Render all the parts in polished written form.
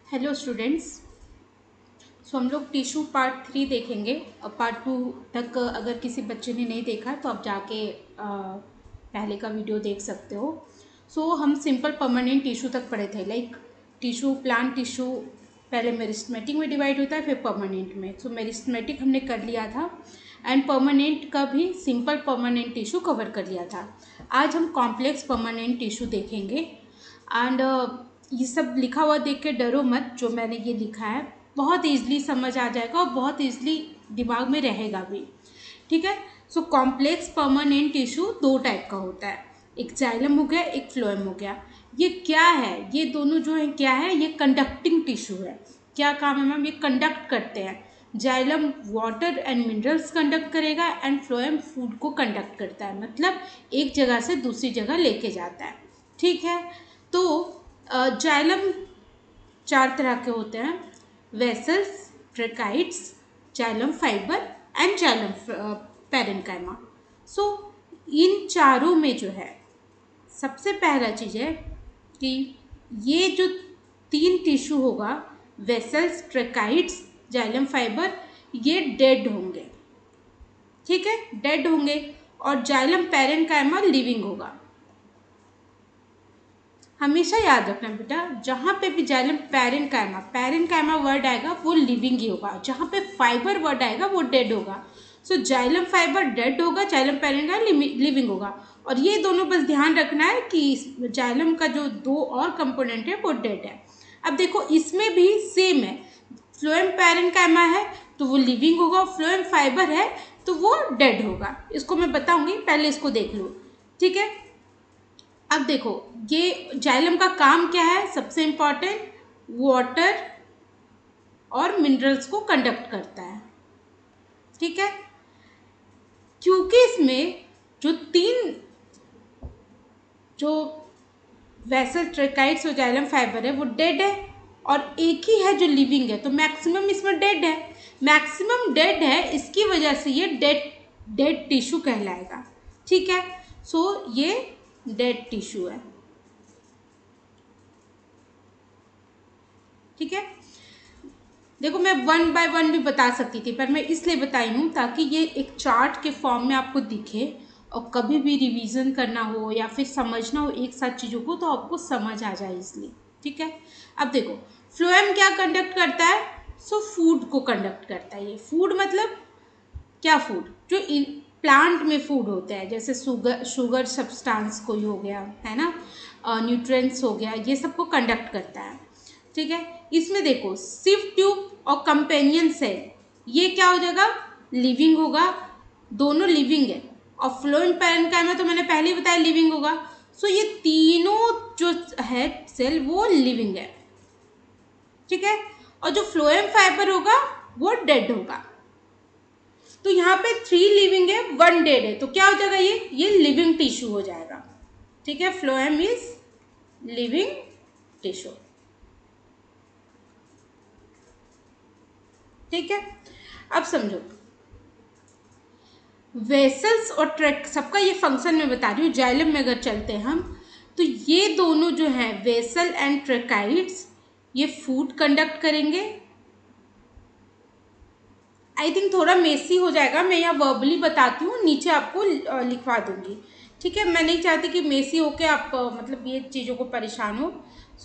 Hello students. हम लोग tissue part 3 देखेंगे। पार्ट 2 तक अगर किसी बच्चे ने नहीं देखा तो आप जाके पहले का वीडियो देख सकते हो। हम सिंपल परमानेंट टिश्यू तक पढ़े थे। लाइक टिश्यू, प्लांट टिश्यू पहले मेरिस्टेमेटिक में डिवाइड होता है, फिर परमानेंट में। मेरिस्टेमेटिक हमने कर लिया था एंड परमानेंट का भी सिंपल परमानेंट टिश्यू कवर कर लिया था। आज हम कॉम्प्लेक्स परमानेंट टिश्यू देखेंगे एंड ये सब लिखा हुआ देख के डरो मत। जो मैंने ये लिखा है बहुत ईजिली समझ आ जाएगा और बहुत ईजिली दिमाग में रहेगा भी। ठीक है। कॉम्प्लेक्स परमानेंट टिश्यू दो टाइप का होता है, एक जाइलम हो गया, एक फ्लोएम हो गया। ये क्या है? ये दोनों जो है क्या है? ये कंडक्टिंग टिश्यू है। क्या काम है मैम? ये कंडक्ट करते हैं। Xylem water and minerals conduct करेगा एंड फ्लोएम फूड को कंडक्ट करता है, मतलब एक जगह से दूसरी जगह लेके जाता है। ठीक है। तो जाइलम 4 तरह के होते हैं, vessels, tracheids, xylem fibre and xylem parenchyma. इन चारों में जो है सबसे पहला चीज़ है कि ये जो 3 टिश्यू होगा, वेसल्स, ट्रेकाइट्स, जाइलम फाइबर, ये डेड होंगे। ठीक है, डेड होंगे। और जाइलम पैरेन्काइमा लिविंग होगा। हमेशा याद रखना बेटा, जहाँ पे भी जाइलम पैरेन्काइमा वर्ड आएगा वो लिविंग ही होगा, जहाँ पे फाइबर वर्ड आएगा वो डेड होगा। जाइलम फाइबर डेड होगा, जाइलम पैरेन्काइमा लिविंग होगा। और ये दोनों बस ध्यान रखना है कि जाइलम का जो 2 और कंपोनेंट है वो डेड है। अब देखो इसमें भी सेम है, फ्लोएम पैरेन्काइमा है तो वो लिविंग होगा, फ्लोएम फाइबर है तो वो डेड होगा। इसको मैं बताऊंगी, पहले इसको देख लो। ठीक है। अब देखो ये जाइलम का काम क्या है? सबसे इम्पॉर्टेंट, वाटर और मिनरल्स को कंडक्ट करता है। ठीक है। क्योंकि इसमें जो 3 जो वेसल, ट्रेकाइट्स और जाइलम फाइबर है वो डेड है और एक ही है जो लिविंग है, तो मैक्सिमम इसमें डेड है। मैक्सिमम डेड है, इसकी वजह से ये डेड टिश्यू कहलाएगा। ठीक है। ये डेड टिश्यू है। ठीक है। देखो मैं 1 बाय 1 भी बता सकती थी, पर मैं इसलिए बताई हूँ ताकि ये एक चार्ट के फॉर्म में आपको दिखे और कभी भी रिवीजन करना हो या फिर समझना हो एक साथ चीज़ों को तो आपको समझ आ जाए इसलिए। ठीक है। अब देखो फ्लोएम क्या कंडक्ट करता है? फूड को कंडक्ट करता है। ये फूड मतलब क्या? फूड जो प्लांट में फूड होता है, जैसे शुगर सब्सटेंस कोई हो गया है ना, न्यूट्रिएंट्स हो गया, ये सबको कंडक्ट करता है। ठीक है। इसमें देखो सिव ट्यूब और कंपेनियन सेल, ये क्या हो जाएगा? लिविंग होगा, दोनों लिविंग है। और फ्लोएम पैरेन्काइमा तो मैंने पहले ही बताया लिविंग होगा। ये तीनों जो है सेल वो लिविंग है। ठीक है। और जो फ्लोएम फाइबर होगा वो डेड होगा। तो यहाँ पे 3 लिविंग है, 1 डेड है, तो क्या हो जाएगा? ये लिविंग टिश्यू हो जाएगा। ठीक है। Phloem is living tissue. ठीक है। अब समझो वेसल्स और ट्रैक, सबका ये फंक्शन मैं बता रही हूँ। जाइलम में अगर चलते हैं हम तो ये दोनों जो हैं वेसल एंड ट्रेकाइट्स, ये फूड कंडक्ट करेंगे। आई थिंक थोड़ा मेसी हो जाएगा, मैं यहाँ वर्बली बताती हूँ, नीचे आपको लिखवा दूंगी। ठीक है। मैं नहीं चाहती कि मेसी होके आप मतलब ये चीज़ों को परेशान हो,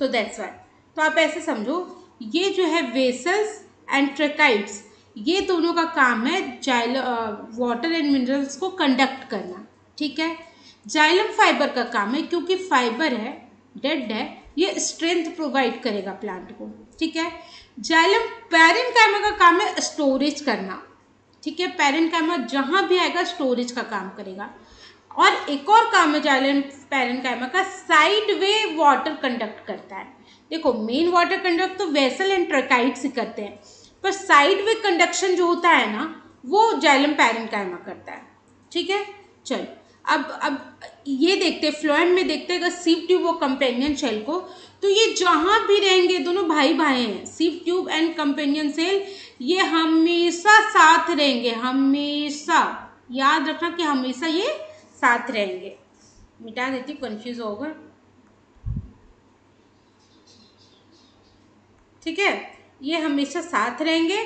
दैट्स वाई। तो आप ऐसे समझो, ये जो है वेसल्स एंड ट्रेकाइट्स, ये दोनों का काम है वाटर एंड मिनरल्स को कंडक्ट करना। ठीक है। जाइलम फाइबर का काम है, क्योंकि फाइबर है, डेड है, ये स्ट्रेंथ प्रोवाइड करेगा प्लांट को। ठीक है। जाइलम पैरेन्काइमा का काम है स्टोरेज करना। ठीक है। पैरेन्काइमा जहां भी आएगा स्टोरेज का काम करेगा। और एक और काम है जाइलम पैरेन्काइमा का, साइड वे वाटर कंडक्ट करता है। देखो मेन वाटर कंडक्ट तो वेसल एंड ट्रेकाइट से करते हैं, पर साइड वे कंडक्शन जो होता है ना वो जाइलम पैरेन्काइमा करता है। ठीक है। चलो अब ये देखते हैं, फ्लोएम में देखते हैं सिव ट्यूब और कंपेनियन सेल को, तो ये जहाँ भी रहेंगे दोनों भाई भाई हैं, सिव ट्यूब एंड कंपेनियन सेल, ये हमेशा साथ रहेंगे। हमेशा याद रखना कि हमेशा ये साथ रहेंगे। मिटा देती, कंफ्यूज होगा। ठीक है, ये हमेशा साथ रहेंगे।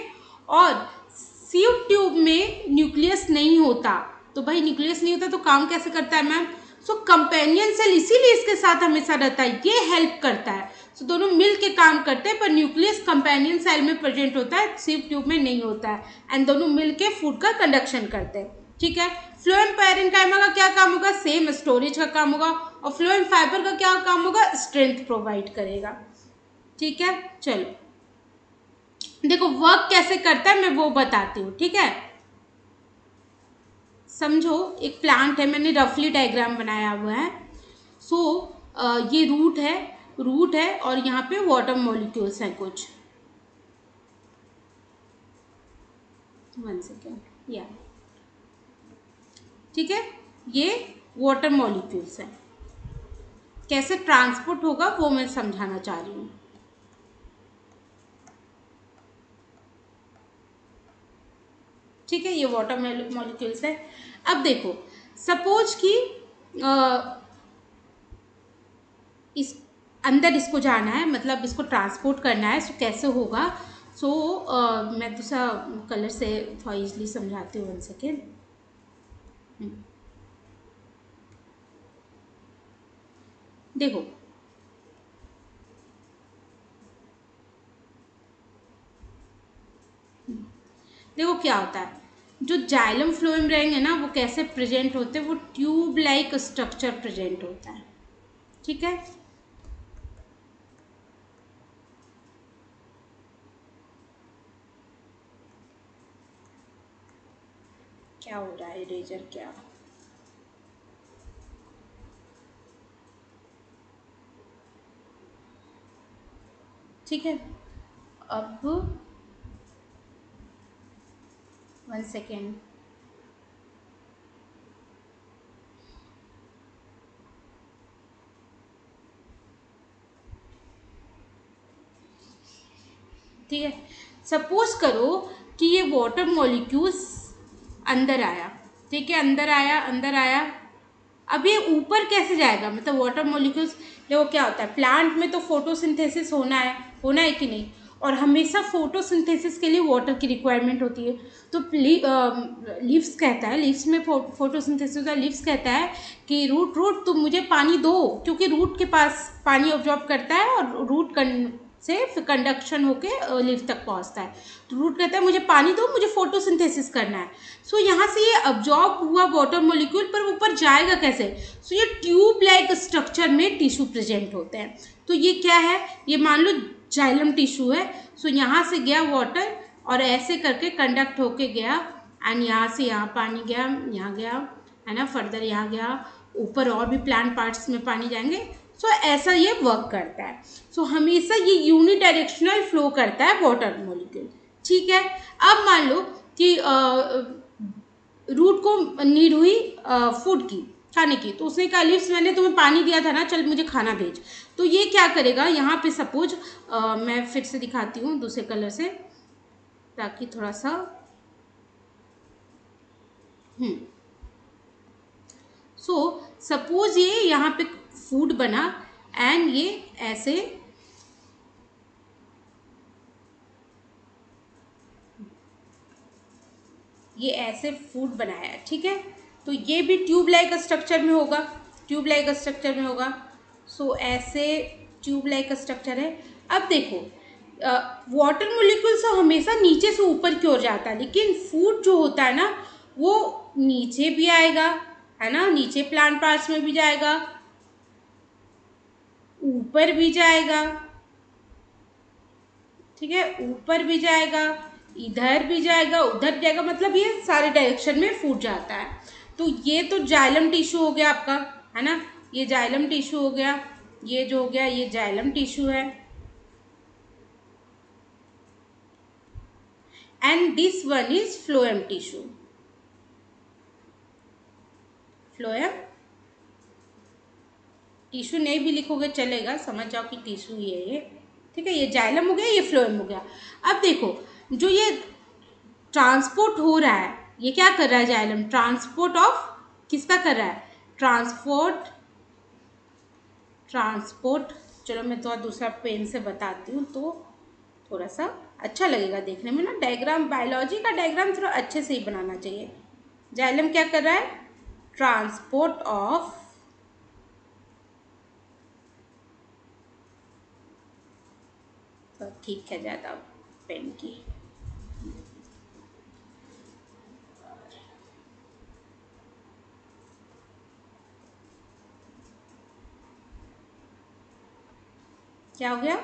और सीव ट्यूब में न्यूक्लियस नहीं होता, तो भाई न्यूक्लियस नहीं होता तो काम कैसे करता है मैम? सो कंपेनियन सेल इसीलिए इसके साथ हमेशा रहता है, ये हेल्प करता है। सो दोनों मिल के काम करते हैं, पर न्यूक्लियस कंपेनियन सेल में प्रेजेंट होता है, सीव ट्यूब में नहीं होता है, एंड दोनों मिल के फूड का कंडक्शन करते हैं। ठीक है, फ्लोएम पैरेन्काइमा का क्या काम होगा? सेम स्टोरेज का काम होगा। और फ्लोएम फाइबर का क्या काम होगा? स्ट्रेंथ प्रोवाइड करेगा। ठीक है, चलो देखो वर्क कैसे करता है मैं वो बताती हूँ। ठीक है, समझो एक प्लांट है, मैंने रफली डायग्राम बनाया हुआ है। सो ये रूट है और यहाँ पे वाटर मॉलिक्यूल्स हैं कुछ। 1 सेकेंड, या ठीक है, ये वाटर मॉलिक्यूल्स हैं। कैसे ट्रांसपोर्ट होगा वो मैं समझाना चाह रही हूँ। ठीक है, ये वाटर मॉलिक्यूल्स है। अब देखो सपोज कि इस अंदर इसको जाना है, मतलब इसको ट्रांसपोर्ट करना है, सो कैसे होगा? सो मैं दूसरा कलर से थोड़ा ईजली समझाती हूँ। 1 सेकेंड। देखो देखो क्या होता है, जो जाइलम फ्लोएम रहेंगे ना वो कैसे प्रेजेंट होते हैं? वो ट्यूब लाइक स्ट्रक्चर प्रेजेंट होता है। ठीक है, क्या हो रहा है इरेजर क्या? ठीक है, अब 1 सेकेंड। ठीक है, सपोज करो कि ये वाटर मॉलिक्यूल्स अंदर आया। ठीक है, अंदर आया। अब ये ऊपर कैसे जाएगा? मतलब वाटर मॉलिक्यूल्स, देखो क्या होता है, प्लांट में तो फोटोसिंथेसिस होना है कि नहीं? और हमेशा फोटोसिंथेसिस के लिए वाटर की रिक्वायरमेंट होती है। तो लीव्स कहता है, लीव्स में फोटोसिंथेसिस होता है। लीव्स कहता है कि रूट तुम मुझे पानी दो, क्योंकि रूट के पास पानी ऑब्जॉर्ब करता है और रूट से कंडक्शन होके लीफ तक पहुंचता है। तो रूट कहता है मुझे पानी दो, मुझे फोटोसिंथेसिस करना है। सो यहाँ से ये अब्जॉर्ब हुआ वाटर मॉलिक्यूल पर ऊपर जाएगा कैसे? सो ये ट्यूब लाइक स्ट्रक्चर में टिश्यू प्रेजेंट होते हैं। तो ये क्या है? ये मान लो जाइलम टिश्यू है। सो यहाँ से गया वाटर और ऐसे करके कंडक्ट होके गया, एंड यहाँ से यहाँ पानी गया, यहाँ गया, है ना, फर्दर यहाँ गया, ऊपर और भी प्लांट पार्ट्स में पानी जाएंगे। सो ऐसा ये वर्क करता है। सो हमेशा ये यूनिडायरेक्शनल फ्लो करता है वाटर मॉलिक्यूल। ठीक है, अब मान लो कि रूट को नीड हुई फूड की, खाने की, तो उसने कहा लिव्स मैंने तुम्हें पानी दिया था ना, चल मुझे खाना भेज। तो ये क्या करेगा यहाँ पे? सपोज मैं फिर से दिखाती हूँ दूसरे कलर से, ताकि थोड़ा सा सो सपोज ये यहाँ पे फूड बना, एंड ये ऐसे फूड बनाया है। ठीक है, तो ये भी ट्यूब लाइक स्ट्रक्चर में होगा। सो ऐसे ट्यूब लाइक स्ट्रक्चर है। अब देखो वाटर मॉलिक्यूल्स हमेशा नीचे से ऊपर की ओर जाता है, लेकिन फूड जो होता है ना वो नीचे भी आएगा, है ना, नीचे प्लांट पार्ट्स में भी जाएगा, ऊपर भी जाएगा। ठीक है, ऊपर भी जाएगा, इधर भी जाएगा, उधर जाएगा, मतलब ये सारे डायरेक्शन में फूड जाता है। तो ये तो जाइलम टिश्यू हो गया आपका, है ना, ये जाइलम टिश्यू हो गया, ये जो हो गया ये जाइलम टिश्यू है, and this one is phloem tissue. Phloem tissue नहीं भी लिखोगे चलेगा, समझ जाओ कि टिश्यू ही है ये। ठीक है, ये जाइलम हो गया, ये फ्लोएम हो गया। अब देखो जो ये ट्रांसपोर्ट हो रहा है, ये क्या कर रहा है? जाइलम ट्रांसपोर्ट ऑफ किसका कर रहा है? ट्रांसपोर्ट। चलो मैं थोड़ा दूसरा पेन से बताती हूँ। तो थोड़ा सा अच्छा लगेगा देखने में ना। डायग्राम, बायोलॉजी का डायग्राम थोड़ा अच्छे से ही बनाना चाहिए। जाइलम क्या कर रहा है? ट्रांसपोर्ट ऑफ तो ठीक है ज़्यादा पेन की। क्या हो गया?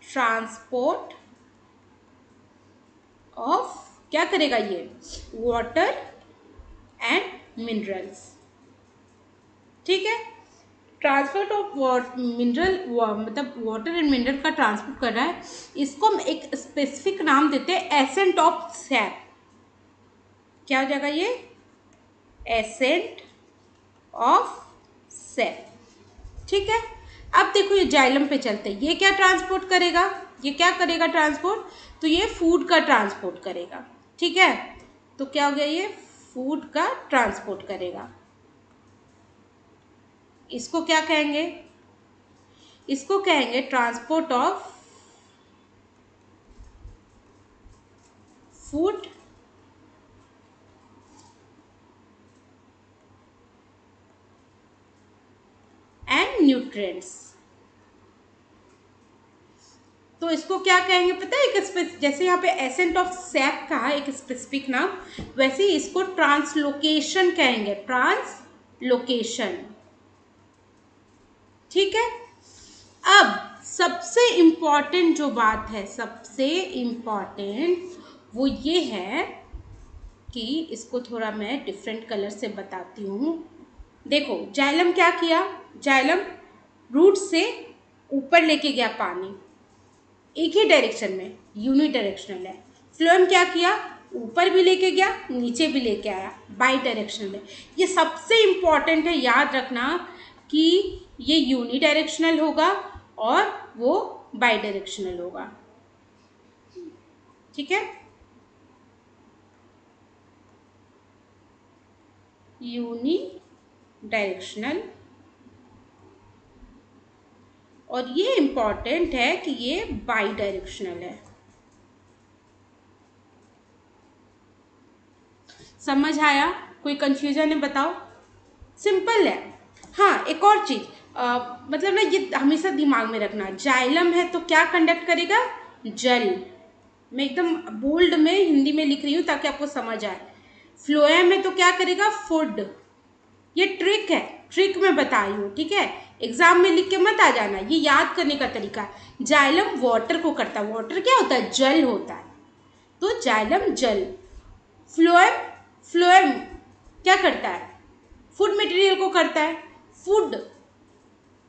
ट्रांसपोर्ट ऑफ क्या करेगा ये? Water and minerals. ठीक है, ट्रांसपोर्ट ऑफ मिनरल मतलब वाटर एंड मिनरल का ट्रांसपोर्ट कर रहा है। इसको हम एक स्पेसिफिक नाम देते हैं, एसेंट ऑफ सैप। क्या हो जाएगा ये? Ascent of SAP. ठीक है, अब देखो ये जाइलम पे चलते हैं। ये क्या ट्रांसपोर्ट करेगा? ये क्या करेगा ट्रांसपोर्ट? तो ये फूड का ट्रांसपोर्ट करेगा। ठीक है, तो क्या हो गया? ये फूड का ट्रांसपोर्ट करेगा। इसको क्या कहेंगे? इसको कहेंगे transport of food and nutrients. तो इसको क्या कहेंगे पता है? एक जैसे यहाँ पे एसेंट ऑफ सैप का एक स्पेसिफिक नाम, वैसे ही इसको ट्रांसलोकेशन कहेंगे। ट्रांसलोकेशन। ठीक है, अब सबसे इम्पॉर्टेंट जो बात है, सबसे इम्पॉर्टेंट वो ये है कि इसको थोड़ा मैं डिफरेंट कलर से बताती हूँ। देखो जाइलम क्या किया? जाइलम रूट से ऊपर लेके गया पानी, एक ही डायरेक्शन में, यूनि डायरेक्शनल है। फ्लोएम क्या किया? ऊपर भी लेके गया, नीचे भी लेके आया, बाई डायरेक्शनल है। ये सबसे इम्पॉर्टेंट है, याद रखना कि ये यूनि डायरेक्शनल होगा और वो बाई डायरेक्शनल होगा। ठीक है, यूनि डायरेक्शनल, और ये इम्पॉर्टेंट है कि ये बाई डायरेक्शनल है। समझ आया? कोई कंफ्यूजन है बताओ? सिंपल है। हाँ, एक और चीज, मतलब ना ये हमेशा दिमाग में रखना, जाइलम है तो क्या कंडक्ट करेगा? जल। मैं एकदम बोल्ड में हिंदी में लिख रही हूँ ताकि आपको समझ आए। फ्लोएम है तो क्या करेगा? फूड। ये ट्रिक है, ट्रिक मैं बता रही हूँ। ठीक है, एग्जाम में लिख के मत आ जाना, ये याद करने का तरीका है। जाइलम वाटर को करता है। वाटर क्या होता है? जल होता है। तो जाइलम जल। फ्लोएम, फ्लोएम क्या करता है? फूड मटेरियल को करता है। फूड,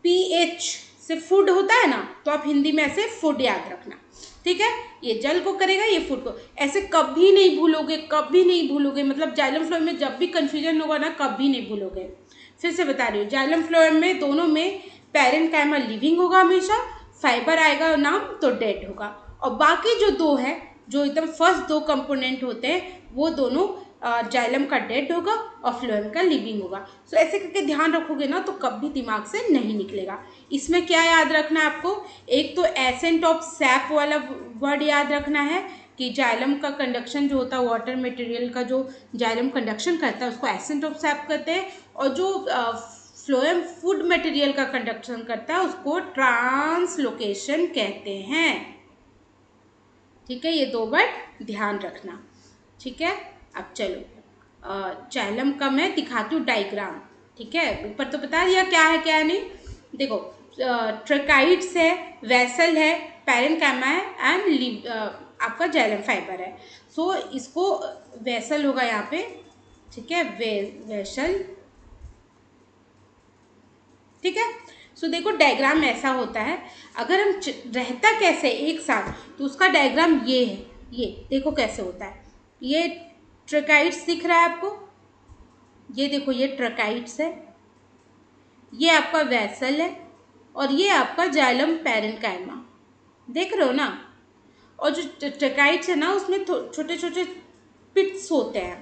पीएच से फूड होता है ना, तो आप हिंदी में ऐसे फूड याद रखना। ठीक है, ये जल को करेगा, ये फूड को। ऐसे कभी नहीं भूलोगे, कभी नहीं भूलोगे। मतलब जाइलम फ्लोएम में जब भी कंफ्यूजन होगा ना, कभी नहीं भूलोगे। फिर से बता रही हूँ, जाइलम फ्लोएम में दोनों में पैरेन्काइमा लिविंग होगा हमेशा, फाइबर आएगा नाम तो डेड होगा। और बाकी जो दो है, जो एकदम फर्स्ट दो कंपोनेंट होते हैं, वो दोनों जाइलम का डेड होगा और फ्लोएम का लिविंग होगा। सो ऐसे करके ध्यान रखोगे ना तो कभी दिमाग से नहीं निकलेगा। इसमें क्या याद रखना है आपको? एक तो एसेंट ऑफ सैप वाला वर्ड याद रखना है कि जाइलम का कंडक्शन जो होता है, वाटर मटेरियल का जो जाइलम कंडक्शन करता है उसको एसेंट ऑफ सैप कहते हैं, और जो फ्लोएम फूड मटेरियल का कंडक्शन करता है उसको ट्रांसलोकेशन कहते हैं। ठीक है, ये दो वर्ड ध्यान रखना। ठीक है, अब चलो जाइलम का मैं दिखाती हूँ डायग्राम। ठीक है, ऊपर तो बता दिया क्या है क्या नहीं। देखो ट्रकाइड्स है, वेसल है, पैरेन्काइमा है एंड आपका जाइलम फाइबर है। सो इसको वेसल होगा यहाँ पे। ठीक है, वेसल। ठीक है, सो देखो डायग्राम ऐसा होता है। अगर हम रहता कैसे एक साथ, तो उसका डायग्राम ये है। ये देखो कैसे होता है। ये ट्रकाइड्स दिख रहा है आपको? ये देखो, ये ट्रकाइड्स है, ये आपका वेसल है, और ये आपका जाइलम पैरेन्काइमा। देख रहे हो ना? और जो ट्रकाइड्स है ना, उसमें छोटे छोटे पिट्स होते हैं,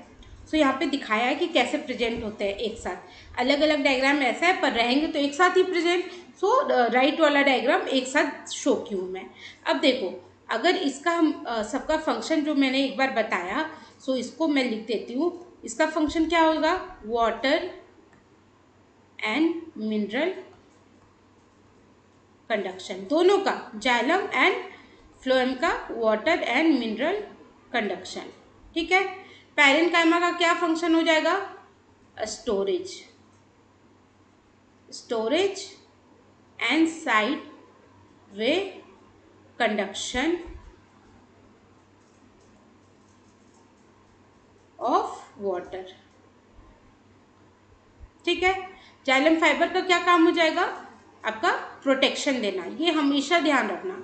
सो यहाँ पे दिखाया है कि कैसे प्रेजेंट होते हैं एक साथ, अलग अलग डायग्राम ऐसा है पर रहेंगे तो एक साथ ही प्रेजेंट। सो राइट वाला डायग्राम एक साथ शो की हूँ मैं। अब देखो, अगर इसका हम सबका फंक्शन जो मैंने एक बार बताया, सो इसको मैं लिख देती हूँ। इसका फंक्शन क्या होगा, वाटर एंड मिनरल कंडक्शन, दोनों का, जाइलम एंड फ्लोएम का वाटर एंड मिनरल कंडक्शन। ठीक है। पैरेन्काइमा का क्या फंक्शन हो जाएगा, storage, storage and side way conduction of water. ठीक है। जाइलम फाइबर का क्या काम हो जाएगा, आपका प्रोटेक्शन देना, ये हमेशा ध्यान रखना।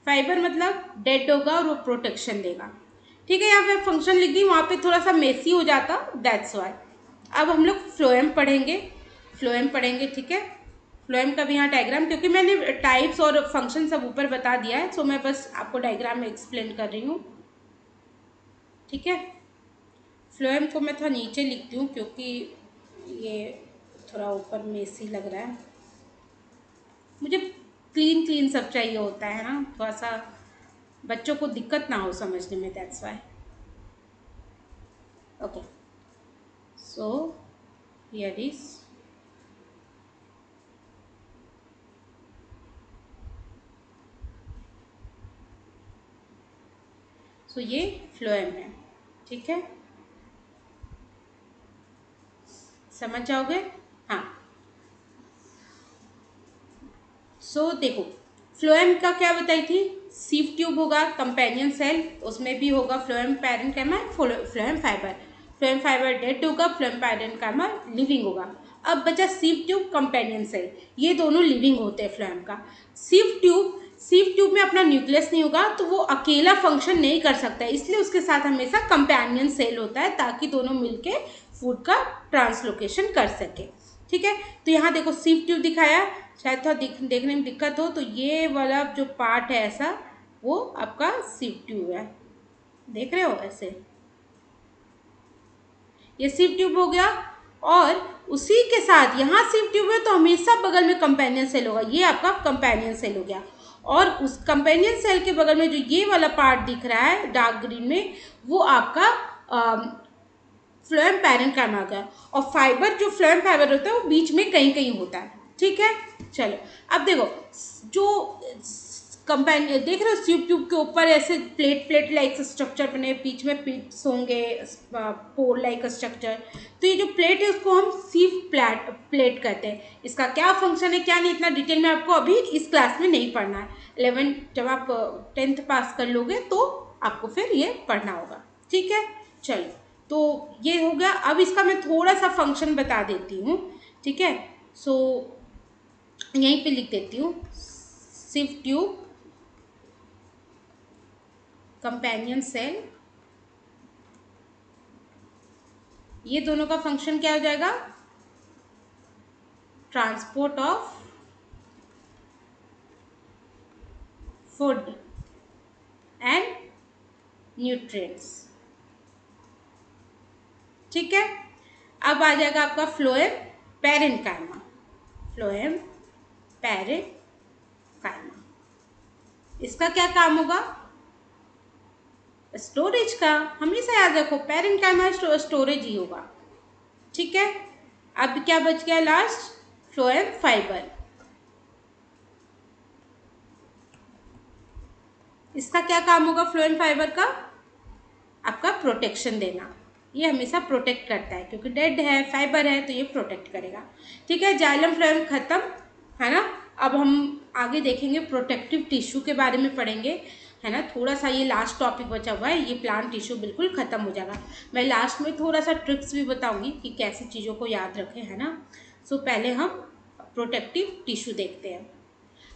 फाइबर मतलब डेड होगा और वो प्रोटेक्शन देगा। ठीक है। यहाँ पे फंक्शन लिख दी, वहाँ पे थोड़ा सा मेसी हो जाता, दैट्स वाई। अब हम लोग फ्लोएम पढ़ेंगे, फ्लोएम पढ़ेंगे। ठीक है। फ्लोएम का भी यहाँ डायग्राम, क्योंकि मैंने टाइप्स और फंक्शन सब ऊपर बता दिया है, सो मैं बस आपको डायग्राम में एक्सप्लेन कर रही हूँ। ठीक है। फ्लोएम को मैं थोड़ा नीचे लिखती हूँ क्योंकि ये थोड़ा ऊपर मेसी लग रहा है, मुझे क्लीन क्लीन सब चाहिए होता है ना, थोड़ा सा बच्चों को दिक्कत ना हो समझने में, that's why. Okay, so here is so ये फ्लोएम है। ठीक है, समझ जाओगे। हाँ, सो देखो, फ्लोएम का क्या बताई थी, सीव ट्यूब होगा, कंपेनियन सेल, उसमें भी होगा phloem parenchyma, phloem fibre. Phloem fibre dead होगा, फ्लोएम पैरेन्काइमा लिविंग होगा। अब बचा सीव ट्यूब, कंपेनियन सेल, ये दोनों लिविंग होते हैं फ्लोएम का। सीव ट्यूब में अपना न्यूक्लियस नहीं होगा तो वो अकेला फंक्शन नहीं कर सकता है, इसलिए उसके साथ हमेशा कंपेनियन सेल होता है ताकि दोनों मिलके फूड का ट्रांसलोकेशन कर सके। ठीक है। तो यहाँ देखो सीव ट्यूब दिखाया, शायद थोड़ा देखने में दिक्कत हो, तो ये वाला जो पार्ट है ऐसा, वो आपका सीव ट्यूब है, देख रहे हो ऐसे, ये सीव ट्यूब हो गया। और उसी के साथ यहाँ सीव ट्यूब है तो हमेशा बगल में कंपेनियन सेल होगा, ये आपका कंपेनियन सेल हो गया। और उस कंपेनियन सेल के बगल में जो ये वाला पार्ट दिख रहा है डार्क ग्रीन में, वो आपका फ्लोएम पैरेन्काइमा का। और फाइबर, जो फ्लोएम फाइबर होता है वो बीच में कहीं कहीं होता है। ठीक है। चलो, अब देखो, जो कंपेनियन देख रहे हो, सीव ट्यूब के ऊपर ऐसे प्लेट प्लेट लाइक स्ट्रक्चर बने, बीच में पिट्स होंगे, पोर लाइक स्ट्रक्चर। तो ये जो प्लेट है उसको हम सीव प्लेट कहते हैं। इसका क्या फंक्शन है क्या नहीं, इतना डिटेल में आपको अभी इस क्लास में नहीं पढ़ना है। 11 जब आप 10th पास कर लोगे तो आपको फिर ये पढ़ना होगा। ठीक है। चलो, तो ये हो गया। अब इसका मैं थोड़ा सा फंक्शन बता देती हूँ। ठीक है। सो यहीं पे लिख देती हूँ, सीव ट्यूब, कंपेनियन सेल, ये दोनों का फंक्शन क्या हो जाएगा, transport of food and nutrients. ठीक है। अब आ जाएगा आपका फ्लोएम पैरेन्काइमा, फ्लोएम पैरेन्काइमा, इसका क्या काम होगा, स्टोरेज का, हमेशा याद रखो पैरेन्काइमा स्टोरेज ही होगा। ठीक है। अब क्या बच गया लास्ट, फ्लोएम फाइबर, इसका क्या काम होगा फ्लोएम फाइबर का, आपका प्रोटेक्शन देना, ये हमेशा प्रोटेक्ट करता है क्योंकि डेड है, फाइबर है, तो ये प्रोटेक्ट करेगा। ठीक है। जाइलम फ्लोएम खत्म है ना। अब हम आगे देखेंगे, प्रोटेक्टिव टिश्यू के बारे में पढ़ेंगे, है ना। थोड़ा सा ये लास्ट टॉपिक बचा हुआ है, ये प्लांट टिश्यू बिल्कुल ख़त्म हो जाएगा। मैं लास्ट में थोड़ा सा ट्रिक्स भी बताऊंगी कि कैसी चीज़ों को याद रखें, है ना। सो पहले हम प्रोटेक्टिव टिश्यू देखते हैं।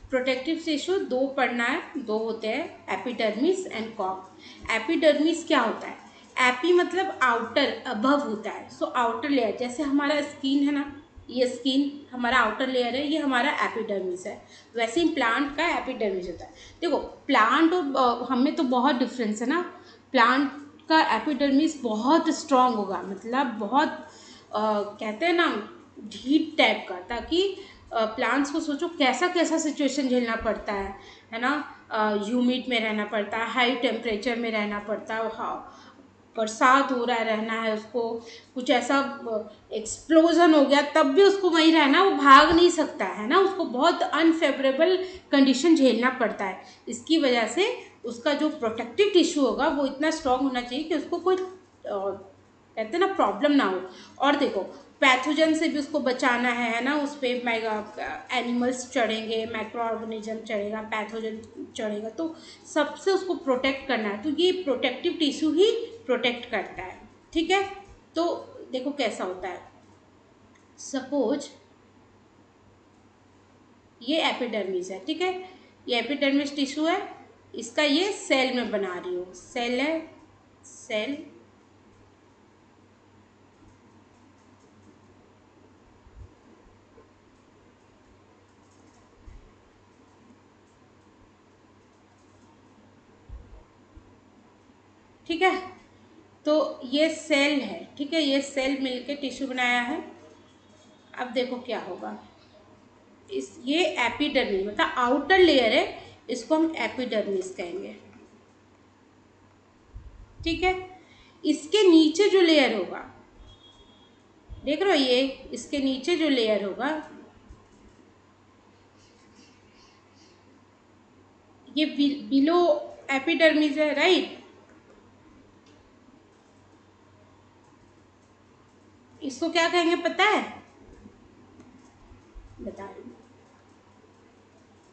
प्रोटेक्टिव टिश्यू दो पढ़ना है, दो होते हैं, एपिडर्मिस एंड कॉर्क। एपिडर्मिस क्या होता है, एपी मतलब आउटर, अबव होता है। सो आउटर लेयर, जैसे हमारा स्किन है ना, ये स्किन हमारा आउटर लेयर है, ये हमारा एपिडर्मिस है, वैसे ही प्लांट का एपिडर्मिस होता है। देखो, प्लांट और हमें तो बहुत डिफरेंस है ना। प्लांट का एपिडर्मिस बहुत स्ट्रांग होगा, मतलब बहुत कहते हैं ना हीट टाइप का, ताकि प्लांट्स को सोचो कैसा कैसा सिचुएशन झेलना पड़ता है ना। ह्यूमिड में रहना पड़ता है, हाई टेम्परेचर में रहना पड़ता है, बरसात हो रहा है रहना है उसको, कुछ ऐसा एक्सप्लोजन हो गया तब भी उसको वहीं रहना, वो भाग नहीं सकता है ना, उसको बहुत अनफेवरेबल कंडीशन झेलना पड़ता है। इसकी वजह से उसका जो प्रोटेक्टिव टिश्यू होगा वो इतना स्ट्रांग होना चाहिए कि उसको कोई कहते हैं ना प्रॉब्लम ना हो। और देखो पैथोजन से भी उसको बचाना है ना, उस पर एनिमल्स चढ़ेंगे, माइक्रो ऑर्गेनिज्म चढ़ेगा, पैथोजन चढ़ेगा, तो सबसे उसको प्रोटेक्ट करना है। तो ये प्रोटेक्टिव टिश्यू ही प्रोटेक्ट करता है, ठीक है। तो देखो कैसा होता है, सपोज ये एपिडर्मिस है, ठीक है, ये एपिडर्मिस टिश्यू है, इसका ये सेल में बना रही हूँ, सेल है, सेल, ठीक है। तो ये सेल है, ठीक है, ये सेल मिलके टिश्यू बनाया है। अब देखो क्या होगा, इस ये एपिडर्मिस मतलब आउटर लेयर है, इसको हम एपिडर्मिस कहेंगे, ठीक है। इसके नीचे जो लेयर होगा, देख रहे हो, ये इसके नीचे जो लेयर होगा, ये बिलो एपिडर्मिस है, राइट। इसको क्या कहेंगे पता है, बता रही हूँ,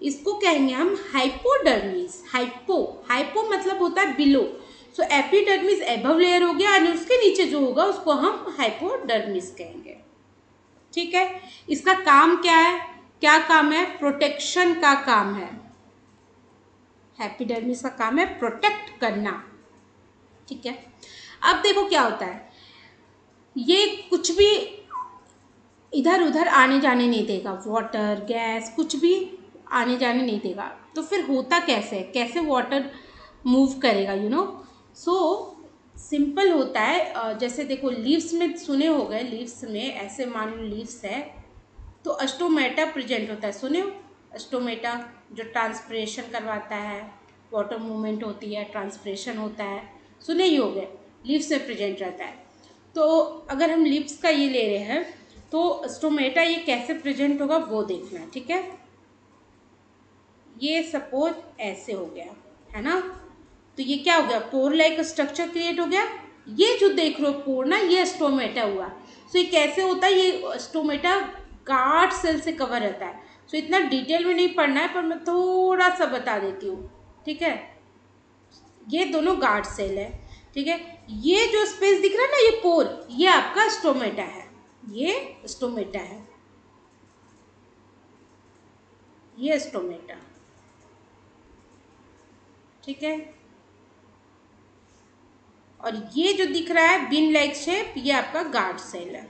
इसको कहेंगे हम हाइपोडर्मिस। हाइपो, हाइपो मतलब होता है below, so epidermis above layer हो गया, और उसके नीचे जो होगा उसको हम हाइपोडर्मिस कहेंगे, ठीक है। इसका काम क्या है, क्या काम है, प्रोटेक्शन का काम है। एपिडर्मिस का काम है प्रोटेक्ट करना, ठीक है। अब देखो क्या होता है, ये कुछ भी इधर उधर आने जाने नहीं देगा, वाटर गैस कुछ भी आने जाने नहीं देगा। तो फिर होता कैसे, कैसे वाटर मूव करेगा, यू नो। सो सिंपल होता है, जैसे देखो लीव्स में सुने हो गए, लीव्स में ऐसे मान लो लीव्स है तो अस्टोमेटा प्रेजेंट होता है, सुने हो, अस्टोमेटा जो ट्रांसपिरेशन करवाता है, वाटर मूवमेंट होती है, ट्रांसपिरेशन होता है, सुने ही हो गए, लीव्स में प्रेजेंट रहता है। तो अगर हम लिप्स का ये ले रहे हैं तो स्टोमेटा ये कैसे प्रेजेंट होगा वो देखना है, ठीक है। ये सपोज ऐसे हो गया है ना, तो ये क्या हो गया, पोर लाइक स्ट्रक्चर क्रिएट हो गया। ये जो देख रहे हो पोर ना, ये स्टोमेटा हुआ। सो ये कैसे होता है, ये स्टोमेटा गार्ड सेल से कवर रहता है। सो इतना डिटेल में नहीं पढ़ना है, पर मैं थोड़ा सा बता देती हूँ, ठीक है। ये दोनों गार्ड सेल है, ठीक है। ये जो स्पेस दिख रहा है ना, ये पोर, ये आपका स्टोमेटा है, ये स्टोमेटा है, ये स्टोमेटा, ठीक है। और ये जो दिख रहा है बिन लाइक शेप, ये आपका गार्ड सेल है।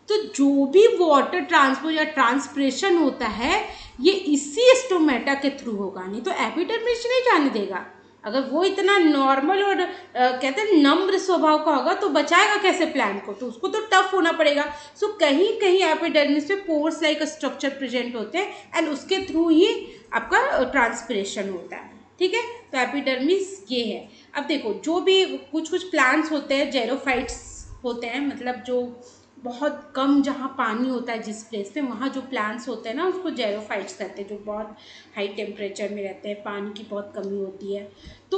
तो जो भी वाटर ट्रांसपोर्ट या ट्रांसप्रेशन होता है, ये इसी स्टोमेटा के थ्रू होगा, नहीं तो एपिडर्मिस नहीं जाने देगा। अगर वो इतना नॉर्मल और कहते हैं नम्र स्वभाव का होगा तो बचाएगा कैसे प्लांट को, तो उसको तो टफ होना पड़ेगा। सो कहीं कहीं एपिडर्मिस में पोर्स लाइक स्ट्रक्चर प्रेजेंट होते हैं, एंड उसके थ्रू ही आपका ट्रांसपिरेशन होता है, ठीक है। तो एपिडर्मिस ये है। अब देखो जो भी कुछ कुछ प्लांट्स होते हैं जेरोफाइट्स होते हैं, मतलब जो बहुत कम जहाँ पानी होता है जिस प्लेस पे, वहाँ जो प्लांट्स होते हैं ना उसको जेरोफाइट्स कहते हैं, जो बहुत हाई टेम्परेचर में रहते हैं, पानी की बहुत कमी होती है। तो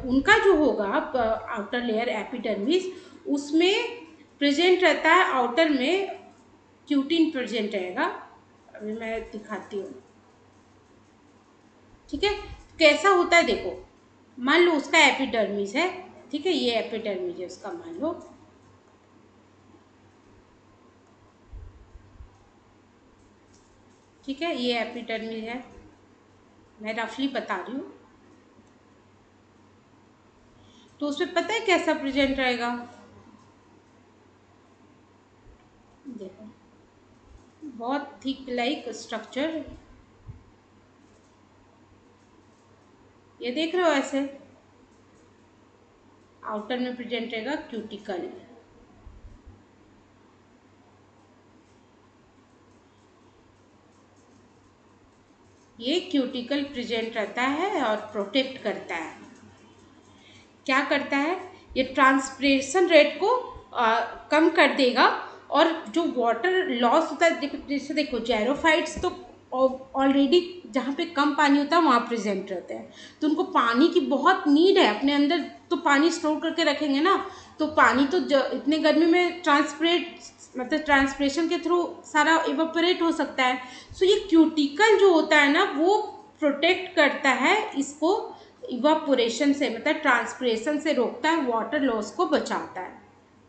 उनका जो होगा आउटर लेयर एपिडर्मिस, उसमें प्रेजेंट रहता है, आउटर में क्यूटिन प्रेजेंट रहेगा। अभी मैं दिखाती हूँ, ठीक है। कैसा होता है देखो, मान लो उसका एपिडर्मिस है, ठीक है, ये एपिडर्मिस है उसका, मान लो, ठीक है, ये एपिडर्मिस है, मैं रफली बता रही हूँ। तो उसमें पता है कैसा प्रेजेंट रहेगा, देखो बहुत थिक लाइक स्ट्रक्चर, ये देख रहे हो ऐसे, आउटर में प्रेजेंट रहेगा क्यूटिकल। ये क्यूटिकल प्रेजेंट रहता है और प्रोटेक्ट करता है। क्या करता है, ये ट्रांसप्रेशन रेट को कम कर देगा, और जो वाटर लॉस होता है, जैसे देखो जेरोफाइट्स तो ऑलरेडी जहाँ पे कम पानी होता है वहाँ प्रेजेंट रहते हैं, तो उनको पानी की बहुत नीड है अपने अंदर, तो पानी स्टोर करके रखेंगे ना, तो पानी तो इतने गर्मी में मतलब ट्रांसप्रेशन के थ्रू सारा इवापोरेट हो सकता है। सो ये क्यूटिकल जो होता है ना, वो प्रोटेक्ट करता है इसको इवापोरेशन से, मतलब ट्रांसप्रेशन से रोकता है, वाटर लॉस को बचाता है।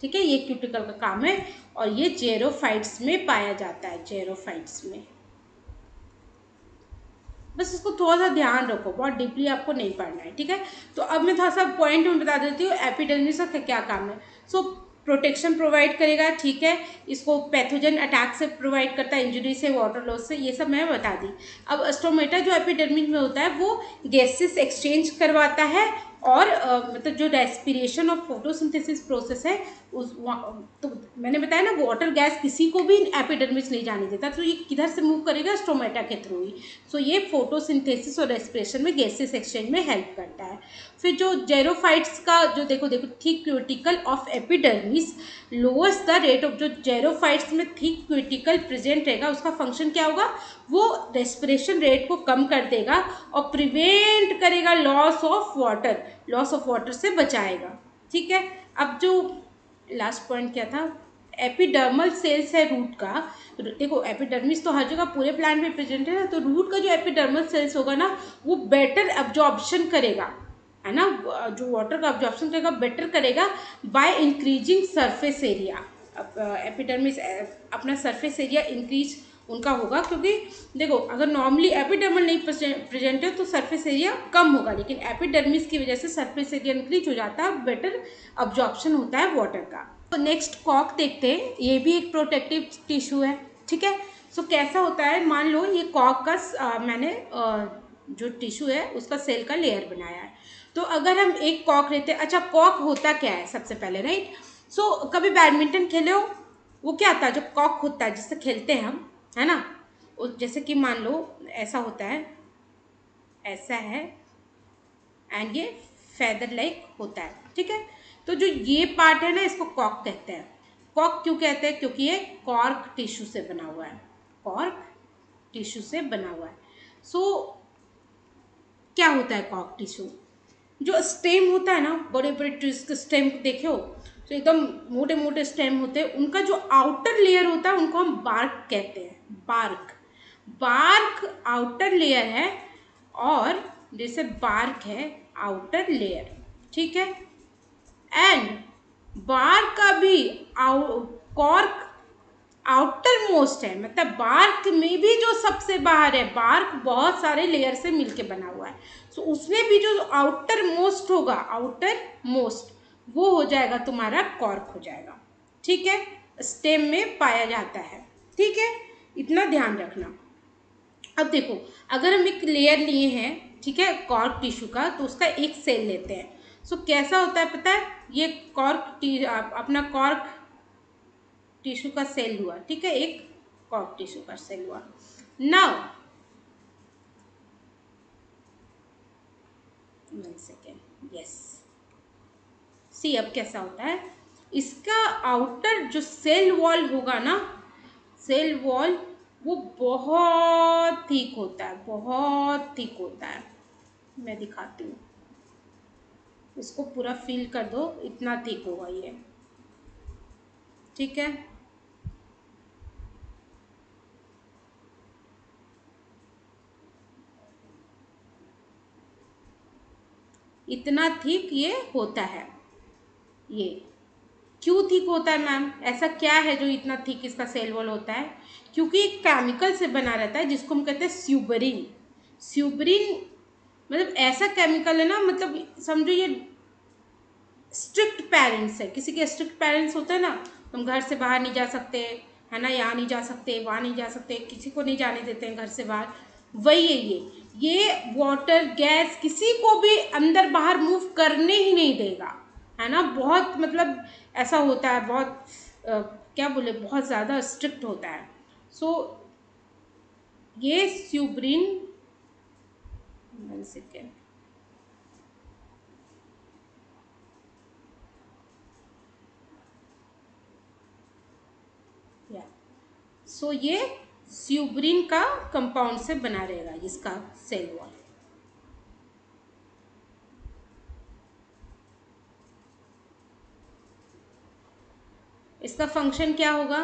ठीक है, ये क्यूटिकल का काम है, और ये जेरोफाइट्स में पाया जाता है, जेरोफाइट्स में। बस इसको थोड़ा सा ध्यान रखो, बहुत डीपली आपको नहीं पढ़ना है। ठीक है, तो अब मैं थोड़ा सा पॉइंट में बता देती हूँ एपिडर्मिस का क्या काम है। सो प्रोटेक्शन प्रोवाइड करेगा, ठीक है, इसको पैथोजन अटैक से प्रोवाइड करता है, इंजरी से, वाटर लॉस से, ये सब मैं बता दी। अब स्टोमेटा जो एपिडर्मिस में होता है वो गैसेस एक्सचेंज करवाता है, और मतलब जो रेस्पिरेशन और फोटोसिंथेसिस प्रोसेस है उस तो मैंने बताया ना, वाटर गैस किसी को भी एपिडर्मिस नहीं जाने देता, तो ये किधर से मूव करेगा, स्टोमेटा के थ्रू ही। सो ये फोटोसिंथेसिस और रेस्पिरेशन में गैसेस एक्सचेंज में हेल्प करता है। फिर जो जेरोफाइट्स का जो देखो thick cuticle of epidermis lowers the rate of, जो जेरोफाइट्स में थिक क्यूटिकल प्रेजेंट रहेगा उसका फंक्शन क्या होगा, वो रेस्पिरेशन रेट को कम कर देगा और प्रिवेंट करेगा loss of water, loss of water से बचाएगा। ठीक है, अब जो लास्ट पॉइंट क्या था, एपिडर्मल सेल्स है रूट का। देखो एपिडर्मिस तो हर जगह पूरे प्लांट में प्रेजेंट है ना, तो रूट का जो एपिडर्मल सेल्स होगा ना, वो बेटर अब्जॉर्प्शन करेगा, है ना, जो वाटर का अब्जॉर्प्शन करेगा बेटर करेगा by increasing surface area. Epidermis अपना सरफेस एरिया इंक्रीज उनका होगा, क्योंकि देखो अगर नॉर्मली एपिडर्मल नहीं प्रेजेंट है तो सरफेस एरिया कम होगा, लेकिन एपिडर्मिस की वजह से सरफेस एरिया इंक्रीज हो जाता है, बेटर अब्जॉर्प्शन होता है वाटर का। तो नेक्स्ट कॉक देखते हैं, ये भी एक प्रोटेक्टिव टिश्यू है। ठीक है, सो कैसा होता है, मान लो ये कॉक का मैंने जो टिश्यू है उसका सेल का लेयर बनाया है। तो अगर हम एक कॉक लेते हैं, अच्छा कॉक होता क्या है सबसे पहले, राइट। सो कभी बैडमिंटन खेले हो, वो क्या होता है, जो कॉक होता है जिससे खेलते हैं हम, है ना, जैसे कि मान लो ऐसा होता है, ऐसा है, एंड ये फेदर लाइक होता है। ठीक है, तो जो ये पार्ट है ना, इसको कॉक कहते हैं। कॉक क्यों कहते हैं, क्योंकि ये कॉर्क टिश्यू से बना हुआ है, कॉर्क टिश्यू से बना हुआ है। सो क्या होता है कॉर्क टिश्यू, जो स्टेम होता है ना, बड़े बड़े ट्रीज के स्टेम देखे हो, तो एकदम मोटे मोटे स्टेम होते हैं, उनका जो आउटर लेयर होता है उनको हम बार्क कहते हैं, बार्क। बार्क आउटर लेयर है, और जैसे बार्क है आउटर लेयर। ठीक है, एंड बार्क का भी कॉर्क आउटर मोस्ट है, मतलब बार्क में भी जो सबसे बाहर है, बार्क बहुत सारे लेयर से मिलके बना हुआ है, सो उसमें भी जो आउटर मोस्ट होगा, आउटर मोस्ट, वो हो जाएगा तुम्हारा कॉर्क हो जाएगा। ठीक है, स्टेम में पाया जाता है। ठीक है, इतना ध्यान रखना। अब देखो अगर हम एक लेयर लिए हैं, ठीक है, कॉर्क टिश्यू का, तो उसका एक सेल लेते हैं। सो कैसा होता है पता है, ये अपना कॉर्क टिश्यू का सेल हुआ, ठीक है, एक कॉर्क टिश्यू का सेल हुआ। नाउ 1 सेकेंड, यस, सी अब कैसा होता है, इसका आउटर जो सेल वॉल होगा ना, सेल वॉल वो बहुत थिक होता है, बहुत थिक होता है। मैं दिखाती हूँ, इसको पूरा फील कर दो, इतना थिक होगा ये। ठीक है, इतना थिक ये होता है। ये क्यों थिक होता है मैम, ऐसा क्या है जो इतना थिक इसका सेल वॉल होता है, क्योंकि एक केमिकल से बना रहता है जिसको हम कहते हैं स्यूबरिन। स्यूबरिन मतलब ऐसा केमिकल है ना, मतलब समझो ये स्ट्रिक्ट पेरेंट्स है, किसी के स्ट्रिक्ट पेरेंट्स होते हैं ना, तुम घर से बाहर नहीं जा सकते, है ना, यहाँ नहीं जा सकते, वहाँ नहीं जा सकते, किसी को नहीं जाने देते हैं घर से बाहर, वही है ये। ये वाटर गैस किसी को भी अंदर बाहर मूव करने ही नहीं देगा, है ना। बहुत मतलब ऐसा होता है, बहुत क्या बोले, बहुत ज़्यादा स्ट्रिक्ट होता है। सो ये स्यूब्रिन, 1 सेकेंड, या सो ये स्यूब्रिन का कंपाउंड से बना रहेगा इसका सेल वॉल। इसका फंक्शन क्या होगा?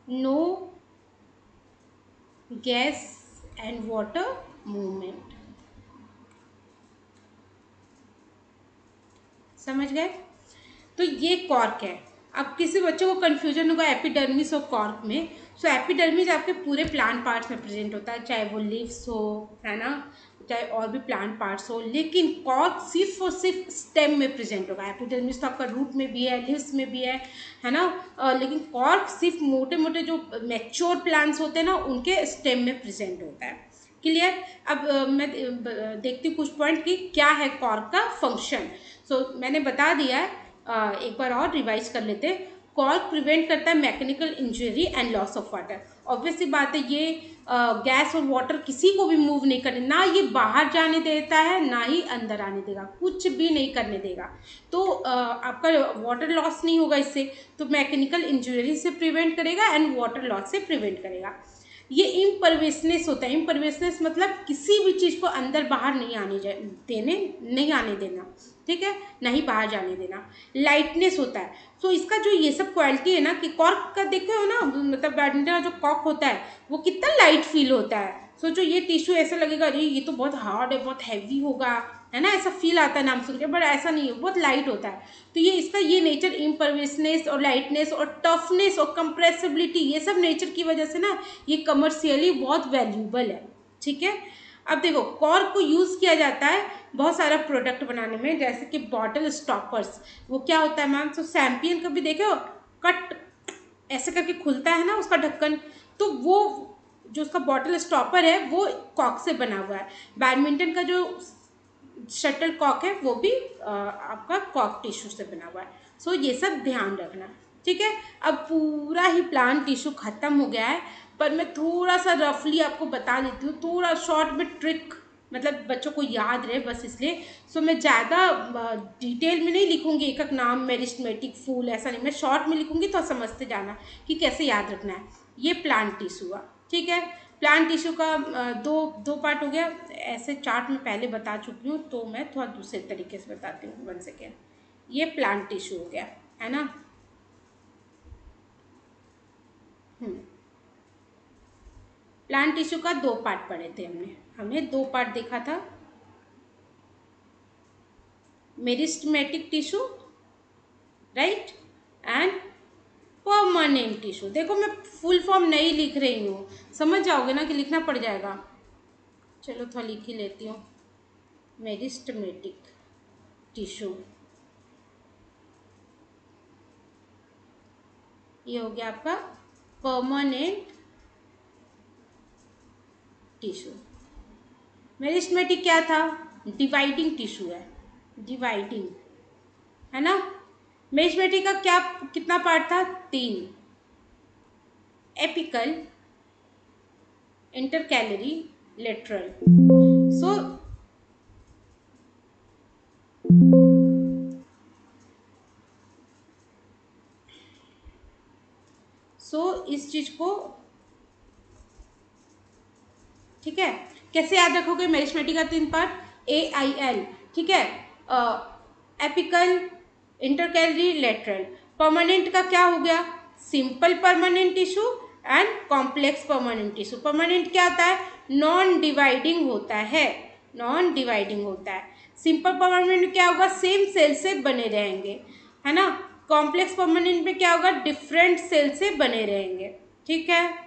No gas and water movement. समझ गए? तो ये कॉर्क है। अब किसी बच्चे को कंफ्यूजन होगा एपिडर्मिस और कॉर्क में। सो एपिडर्मिस आपके पूरे प्लांट पार्ट्स में प्रेजेंट होता है, चाहे वो लीव्स हो, है ना, चाहे और भी प्लांट पार्ट्स हो। लेकिन कॉर्क सिर्फ और सिर्फ स्टेम में प्रेजेंट होगा। एपिडर्मिस तो आपका रूट में भी है, लीव्स में भी है ना। लेकिन कॉर्क सिर्फ मोटे मोटे जो मैच्योर प्लांट्स होते हैं ना, उनके स्टेम में प्रेजेंट होता है। क्लियर? अब मैं देखती हूँ कुछ पॉइंट कि क्या है कॉर्क का फंक्शन। मैंने बता दिया है, एक बार और रिवाइज कर लेते हैं। कॉर्क प्रिवेंट करता है mechanical injury and loss of water. Obviously बात है, ये गैस और वाटर किसी को भी मूव नहीं करने, ना ये बाहर जाने देता है ना ही अंदर आने देगा, कुछ भी नहीं करने देगा। तो आपका वाटर लॉस नहीं होगा इससे, तो मैकेनिकल इंजरी से प्रिवेंट करेगा एंड वाटर लॉस से प्रिवेंट करेगा। ये इम्परवेसनेस होता है। इम्परवेसनेस मतलब किसी भी चीज़ को अंदर बाहर नहीं आने देना, ठीक है, नहीं बाहर जाने देना। लाइटनेस होता है। तो इसका जो ये सब क्वालिटी है ना, कि कॉर्क का देखे हो ना, मतलब बैडमिंटन का जो कॉर्क होता है वो कितना लाइट फील होता है। सोचो ये टिश्यू ऐसा लगेगा, अरे ये तो बहुत हार्ड है, बहुत हैवी होगा, है ना, ऐसा फील आता है नाम सुन के, बट ऐसा नहीं है, बहुत लाइट होता है। तो ये इसका ये नेचर, इम्परवेसनेस और लाइटनेस और टफनेस और कंप्रेसिबिलिटी, ये सब नेचर की वजह से ना ये कमर्शियली बहुत वैल्यूबल है। ठीक है। अब देखो, कॉर्क को यूज़ किया जाता है बहुत सारा प्रोडक्ट बनाने में, जैसे कि बॉटल स्टॉपर्स। वो क्या होता है मैम? तो सैम्पियन कभी देखे हो, कट ऐसे करके खुलता है ना उसका ढक्कन, तो वो जो उसका बॉटल स्टॉपर है वो कॉर्क से बना हुआ है। बैडमिंटन का जो शटल कॉक है वो भी आपका कॉक टिश्यू से बना हुआ है। सो ये सब ध्यान रखना, ठीक है। अब पूरा ही प्लांट टिश्यू खत्म हो गया है, पर मैं थोड़ा सा रफली आपको बता देती हूँ, थोड़ा शॉर्ट में ट्रिक, मतलब बच्चों को याद रहे बस इसलिए। सो मैं ज़्यादा डिटेल में नहीं लिखूंगी एक एक नाम, मेरिस्टेमेटिक फूल, ऐसा नहीं, मैं शॉर्ट में लिखूंगी तो समझते जाना कि कैसे याद रखना है। ये प्लांट टिश्यू हुआ, ठीक है। प्लांट टिश्यू का दो पार्ट हो गया। ऐसे चार्ट में पहले बता चुकी हूँ, तो मैं थोड़ा दूसरे तरीके से बताती हूँ, 1 सेकेंड। ये प्लांट टिश्यू हो गया, है ना। प्लांट टिश्यू का 2 पार्ट पढ़े थे हमने 2 पार्ट देखा था। Meristematic tissue, right, and permanent tissue. देखो मैं फुल फॉर्म नहीं लिख रही हूँ, समझ जाओगे ना कि लिखना पड़ जाएगा। चलो थोड़ा लिख ही लेती हूँ। मेरिस्टेमेटिक टिश्यू, ये हो गया आपका परमानेंट टिश्यू। मेरिस्टेमेटिक क्या था? डिवाइडिंग टिश्यू है, डिवाइडिंग, है ना। मेरिस्टेमेटिक का क्या, कितना पार्ट था? 3। Apical, intercalary, lateral. सो इस चीज को, ठीक है, कैसे याद रखोगे? मेरिस्टेमेटिक का 3 पार्ट, AIL, ठीक है। Apical, intercalary, lateral. परमानेंट का क्या हो गया? Simple permanent tissue and complex permanent tissue. Permanent क्या होता है? नॉन डिवाइडिंग होता है, नॉन डिवाइडिंग होता है। सिंपल परमानेंट क्या होगा? सेम सेल से बने रहेंगे, है ना। कॉम्प्लेक्स परमानेंट में क्या होगा? डिफरेंट सेल से बने रहेंगे, ठीक है।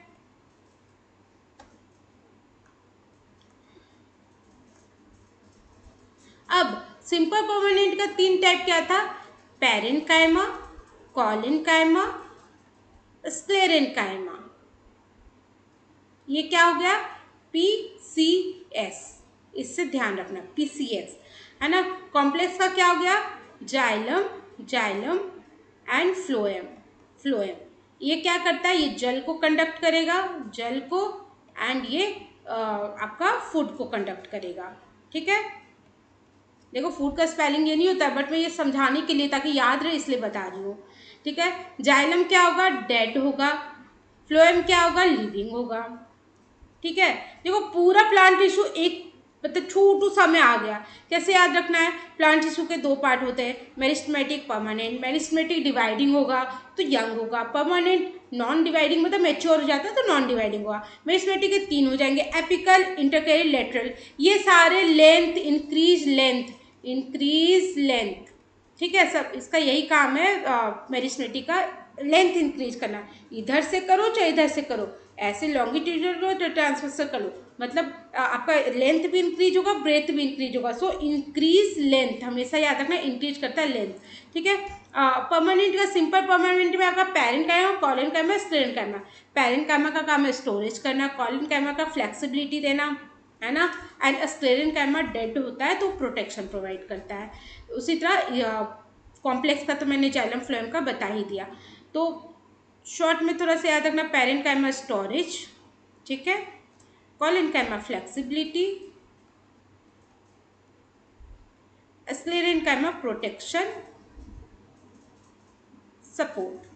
अब सिंपल परमानेंट का 3 टाइप क्या था? Parenchyma, collenchyma, sclerenchyma. ये क्या हो गया, PCS, इससे ध्यान रखना, PCS है ना। कॉम्प्लेक्स का क्या हो गया, xylem, xylem and phloem, phloem. ये क्या करता है, ये जल को कंडक्ट करेगा, जल को, एंड ये आपका फूड को कंडक्ट करेगा। ठीक है, देखो फूड का स्पेलिंग ये नहीं होता, बट मैं ये समझाने के लिए ताकि याद रहे इसलिए बता रही हूँ। ठीक है, जाइलम क्या होगा, डेड होगा, फ्लोएम क्या होगा, लिविंग होगा। ठीक है, देखो पूरा प्लांट टिश्यू एक मतलब छोटू सा में आ गया। कैसे याद रखना है, प्लांट टिश्यू के दो पार्ट होते हैं, मेरिस्टेमेटिक, परमानेंट। मेरिस्टेमेटिक डिवाइडिंग होगा तो यंग होगा, परमानेंट नॉन डिवाइडिंग मतलब मैच्योर हो जाता है तो नॉन डिवाइडिंग होगा। मेरिस्टेमेटिक के तीन हो जाएंगे, एपिकल, इंटरकैरियल, लेटरल। ये सारे length, increase length, increase length. ठीक है, सब इसका यही काम है मेरिस्टेमेटिक का, लेंथ इंक्रीज करना। इधर से करो चाहे इधर से करो, ऐसे लॉन्गिट्यूडल करो तो ट्रांसवर्सल कर लो, मतलब आपका लेंथ भी इंक्रीज होगा, ब्रेथ भी इंक्रीज होगा। सो इंक्रीज लेंथ हमेशा याद रखना, इंक्रीज करता है लेंथ। ठीक है, परमानेंट का, सिंपल परमानेंट में आपका पैरेंट काइमा, कॉलन काइमा, स्क्लेरन काइमा। पैरेंट काइमा का काम है स्टोरेज करना, कॉलन काइमा का फ्लेक्सिबिलिटी देना, है ना। एंड स्क्लेरन काइमा डेड होता है तो प्रोटेक्शन प्रोवाइड करता है। उसी तरह कॉम्प्लेक्स का तो मैंने जाइलम फ्लोएम का बता ही दिया। तो शॉर्ट में थोड़ा सा याद रखना, पैरेंट काइमा स्टोरेज, ठीक है, collenchyma flexibility, sclerenchyma protection support.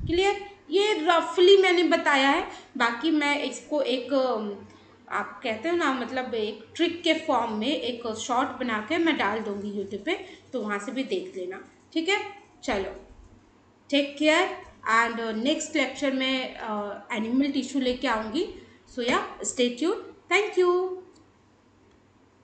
Clear, ये रफली मैंने बताया है, बाकी मैं इसको एक आप कहते हो ना, मतलब एक ट्रिक के फॉर्म में एक शॉर्ट बना के मैं डाल दूंगी यूट्यूब पे, तो वहाँ से भी देख लेना। ठीक है, चलो, take care, and next lecture में एनिमल टिश्यू लेके आऊँगी। सो या, स्टे ट्यून्ड, थैंक यू।